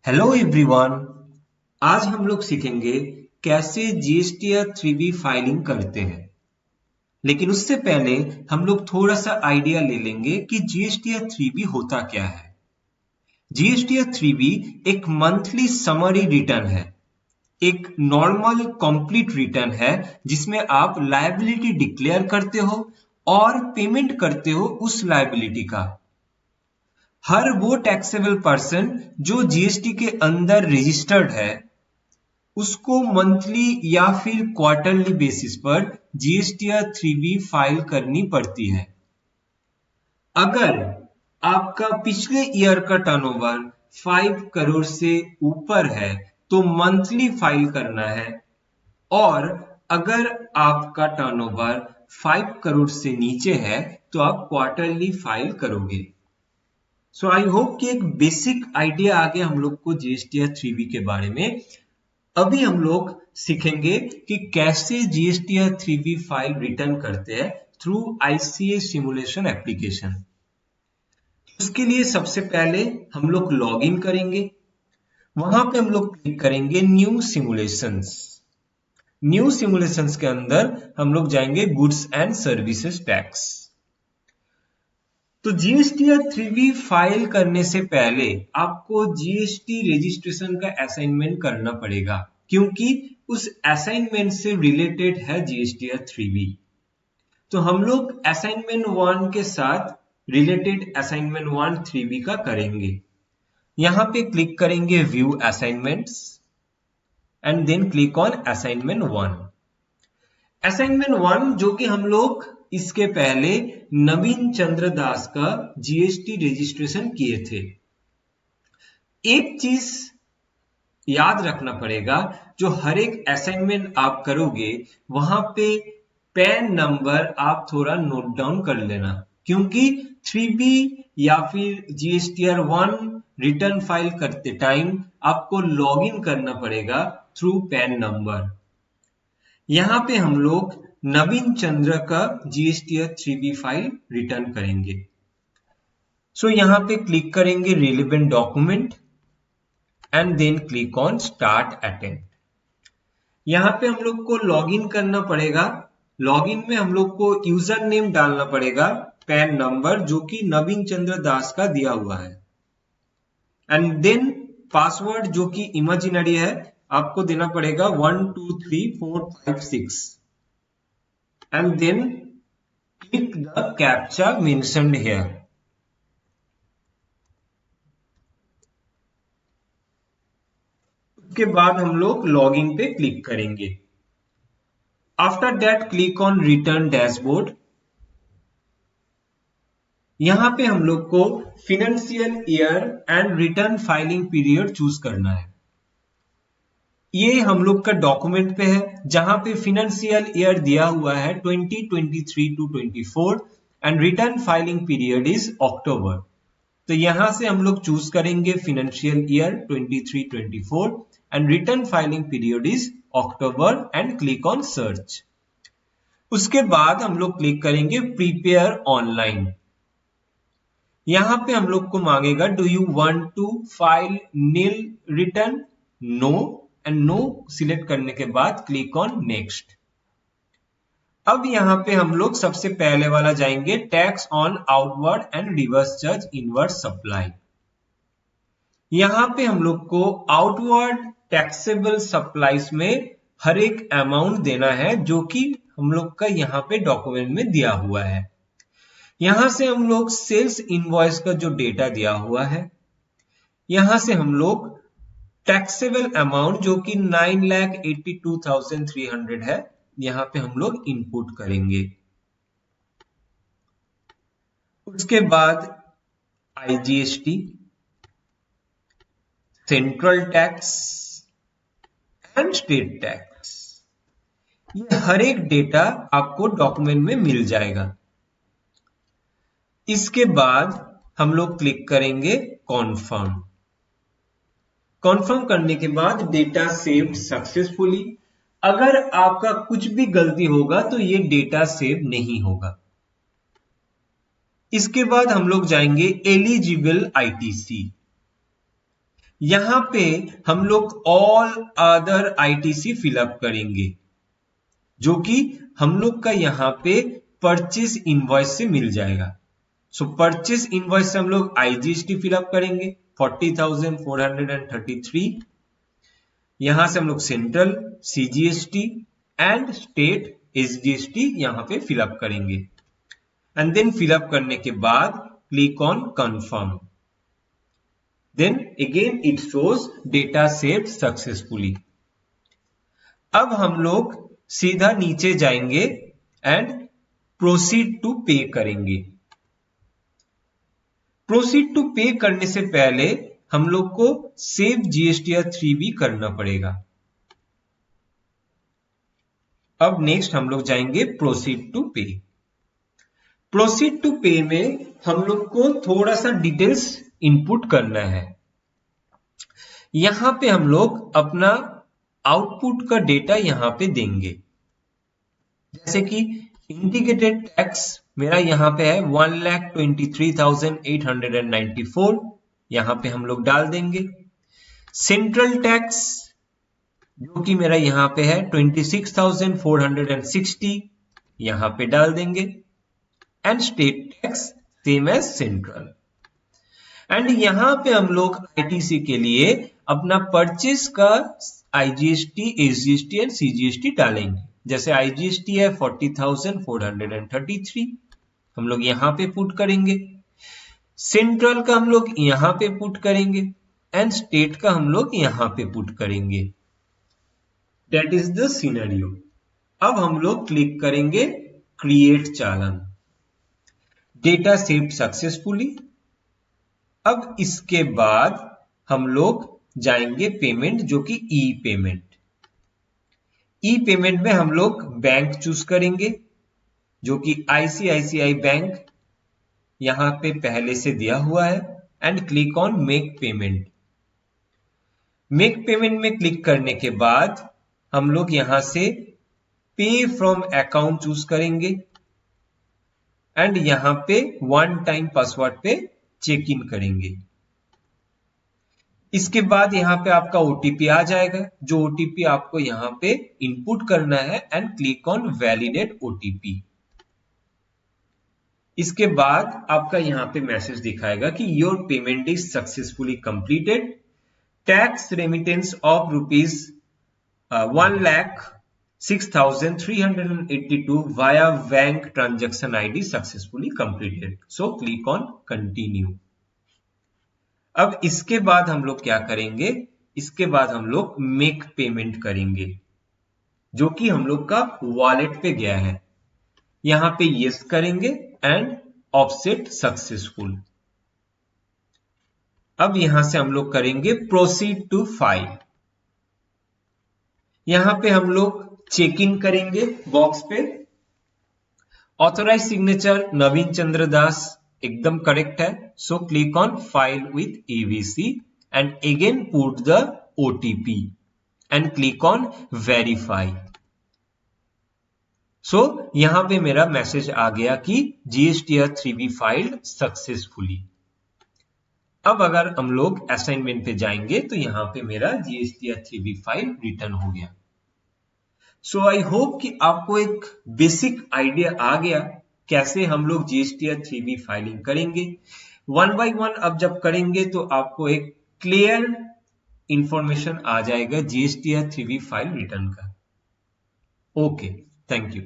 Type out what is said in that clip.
Hello everyone. आज हम लोग सीखेंगे कैसे जीएसटी या 3B फाइलिंग करते हैं। लेकिन उससे पहले हम लोग थोड़ा सा आइडिया ले लेंगे कि जीएसटी या 3B होता क्या है। जीएसटी या 3B एक मंथली समरी रिटर्न है, एक नॉर्मल कंप्लीट रिटर्न है जिसमें आप लायबिलिटी डिक्लेयर करते हो और पेमेंट करते हो उस लायबिलिटी का। हर वो टैक्सेबल पर्सन जो जीएसटी के अंदर रजिस्टर्ड है उसको मंथली या फिर क्वार्टरली बेसिस पर जीएसटी या 3B फाइल करनी पड़ती है। अगर आपका पिछले ईयर का टर्नओवर 5 करोड़ से ऊपर है तो मंथली फाइल करना है, और अगर आपका टर्नओवर 5 करोड़ से नीचे है तो आप क्वार्टरली फाइल करोगे। सो आई होप कि एक बेसिक आइडिया आ गया हम लोग को जीएसटी या 3B के बारे में। अभी हम लोग सीखेंगे कि कैसे जीएसटी या 3B फाइल रिटर्न करते हैं थ्रू आईसीए सिमुलेशन एप्लीकेशन। उसके लिए सबसे पहले हम लोग लॉग इन करेंगे, वहां पे हम लोग क्लिक करेंगे न्यू सिमुलेशंस। न्यू सिमुलेशंस के अंदर हम लोग जाएंगे गुड्स एंड सर्विसेज टैक्स। तो जीएसटी या 3B फाइल करने से पहले आपको जीएसटी रजिस्ट्रेशन का असाइनमेंट करना पड़ेगा, क्योंकि उस असाइनमेंट से रिलेटेड है जीएसटी या 3B। तो हम लोग असाइनमेंट 1 के साथ रिलेटेड असाइनमेंट 1 3B का करेंगे। यहां पे क्लिक करेंगे view assignments and then click on assignment 1। Assignment 1 जो कि हम लोग इसके पहले नवीन चंद्र दास का जीएसटी रजिस्ट्रेशन किए थे। एक चीज याद रखना पड़ेगा, जो हर एक असाइनमेंट आप करोगे वहां पे पैन नंबर आप थोड़ा नोट डाउन कर लेना, क्योंकि 3B या फिर जीएसटीआर 1 रिटर्न फाइल करते टाइम आपको लॉग इन करना पड़ेगा थ्रू पैन नंबर। यहां पे हम लोग नवीन चंद्र का जीएसटी या 3B फाइल रिटर्न करेंगे। सो यहां पे क्लिक करेंगे relevant document and then click on start attempt. यहां पे हम लोग को लॉगिन करना पड़ेगा। लॉगिन में हम लोग को यूजर नेम डालना पड़ेगा, पैन नंबर जो कि नवीन चंद्र दास का दिया हुआ है, एंड देन पासवर्ड जो कि इमेजिनरी है आपको देना पड़ेगा 1 2 3 4 5 6, and then click the captcha mentioned here. उसके बाद हम लोग लॉगिन पे क्लिक करेंगे। After that click on return dashboard. यहां पे हम लोग को financial year and return filing period choose करना है। ये हम लोग का डॉक्यूमेंट पे है जहां पे फिनेंशियल ईयर दिया हुआ है 2023 to 24 and return filing period is October. तो यहां से हम लोग चूज करेंगे financial year 23-24 and return filing period is October and click on search. उसके बाद हम लोग क्लिक करेंगे प्रिपेयर ऑनलाइन। यहां पे हम लोग को मांगेगा do you want to file nil return, no, and no select करने के बाद क्लिक ऑन नेक्स्ट। अब यहां पे हम लोग सबसे पहले वाला जाएंगे tax on outward and reverse charge inward supply. यहां पे हम लोग को आउटवर्ड टैक्सेबल सप्लाईज में हर एक अमाउंट देना है जो कि हम लोग का यहां पे डॉक्यूमेंट में दिया हुआ है। यहां से हम लोग सेल्स इनवॉइस का जो डेटा दिया हुआ है, यहां से हम लोग टैक्सेबल अमाउंट जो कि 9,82,300 है, यहां पे हम लोग इनपुट करेंगे। उसके बाद IGST, central tax and state tax, ये हर एक डेटा आपको डॉक्यूमेंट में मिल जाएगा। इसके बाद हम लोग क्लिक करेंगे कॉन्फर्म। कॉन्फर्म करने के बाद डेटा सेव्ड सक्सेसफुली। अगर आपका कुछ भी गलती होगा तो ये डेटा सेव नहीं होगा। इसके बाद हम लोग जाएंगे एलिजिबल आईटीसी। यहां पे हम लोग ऑल अदर आईटीसी फिलअप करेंगे, जो कि हम लोग का यहां पे परचेज इनवॉइस से मिल जाएगा। सो परचेज इनवॉइस से हम लोग आईजीएसटी फिलअप करेंगे 40,433। यहां से हम लोग central CGST and state SGST यहां पे फिलअप करेंगे एंड देन फिलअप करने के बाद click on confirm. Then again it shows data saved successfully. अब हम लोग सीधा नीचे जाएंगे एंड प्रोसीड टू पे करेंगे। प्रोसीड टू पे करने से पहले हम लोग को सेव जीएसटीआर 3 करना पड़ेगा। अब नेक्स्ट हम लोग जाएंगे प्रोसीड टू पे। प्रोसीड टू पे में हम लोग को थोड़ा सा डिटेल्स इनपुट करना है। यहां पे हम लोग अपना आउटपुट का डेटा यहां पे देंगे, जैसे कि इंडिकेटेड टैक्स मेरा यहां पे है 1,23,894, यहां पे हम लोग डाल देंगे। सेंट्रल टैक्स जो कि मेरा यहां पे है 26,460, यहां पे डाल देंगे। And state tax same as central. And यहां पे हम लोग आईटीसी के लिए अपना परचेज का आईजीएसटी, एसजीएसटी एंड सीजीएसटी डालेंगे। जैसे आईजीएसटी है 40,433, हम लोग यहां पे पुट करेंगे। सेंट्रल का हम लोग यहां पे पुट करेंगे एंड स्टेट का हम लोग यहां पे पुट करेंगे। That is the scenario. अब हम लोग क्लिक करेंगे create challan. Data saved successfully. अब इसके बाद हम लोग जाएंगे पेमेंट, जो कि ई पेमेंट। ई पेमेंट में हम लोग बैंक चूज करेंगे, जो कि आईसीआईसीआई बैंक यहां पे पहले से दिया हुआ है and click on make payment. Make payment में क्लिक करने के बाद हम लोग यहां से पे फ्रॉम अकाउंट चूज करेंगे एंड यहां पे वन टाइम पासवर्ड पे चेक इन करेंगे। इसके बाद यहां पे आपका ओटीपी आ जाएगा, जो ओटीपी आपको यहां पे इनपुट करना है and click on validate OTP. इसके बाद आपका यहां पे मैसेज दिखाएगा कि your payment is successfully completed, tax remittance of rupees 1,06,382 via bank transaction ID successfully completed. So click on continue. अब इसके बाद हम लोग क्या करेंगे, इसके बाद हम लोग मेक पेमेंट करेंगे, जो कि हम लोग का वॉलेट पे गया है। यहां पे यस करेंगे एंड ऑफसेट सक्सेसफुल। अब यहां से हम लोग करेंगे प्रोसीड टू फाइल। यहां पे हम लोग चेक इन करेंगे बॉक्स पे। ऑथोराइज सिग्नेचर नवीन चंद्र दास एकदम करेक्ट है, so click on file with AVC and again put the OTP and click on verify. So यहां पे मेरा मैसेज आ गया कि जीएसटीआर 3B फाइल्ड सक्सेसफुली। अब अगर हम लोग असाइनमेंट पे जाएंगे तो यहां पे मेरा जीएसटीआर 3B फाइल रिटर्न हो गया। सो आई होप कि आपको एक बेसिक आइडिया आ गया कैसे हम लोग जीएसटीआर 3B फाइलिंग करेंगे। वन बाय वन अब जब करेंगे तो आपको एक क्लियर इंफॉर्मेशन आ जाएगा जीएसटीआर 3B फाइल रिटर्न का। Okay, thank you.